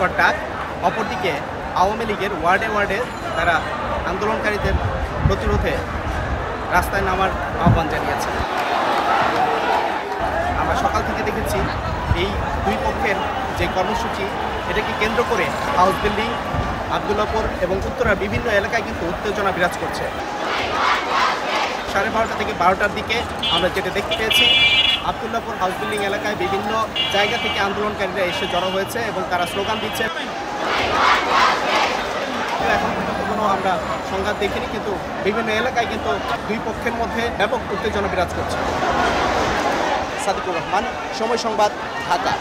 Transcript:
যুদ্ধকর ডাক, অপরদিকে আওয়ামী লীগের ওয়ার্ডে ওয়ার্ডে তারা আন্দোলনকারীদের প্রতিরোধে রাস্তায় নামার আহ্বান জানিয়েছে। আমরা সকাল থেকে দেখেছি এই দুই পক্ষের যে কর্মসূচি, এটাকে কেন্দ্র করে হাউস বিল্ডিং, আবদুল্লাপুর এবং উত্তরার বিভিন্ন এলাকায় কিন্তু উত্তেজনা বিরাজ করছে। 12:30 থেকে 12টার দিকে আমরা যেটা দেখতে পেয়েছি, আবদুল্লাপুর হাউস বিল্ডিং এলাকায় বিভিন্ন জায়গা থেকে আন্দোলনকারীরা এসে জড়ো হয়েছে এবং তারা স্লোগান দিচ্ছে। এখন পর্যন্ত কোনো আমরা সংঘাত দেখিনি, কিন্তু বিভিন্ন এলাকায় কিন্তু দুই পক্ষের মধ্যে ব্যাপক উত্তেজনা বিরাজ করছে। সাদিকুর রহমান, সময় সংবাদ, ঢাকা।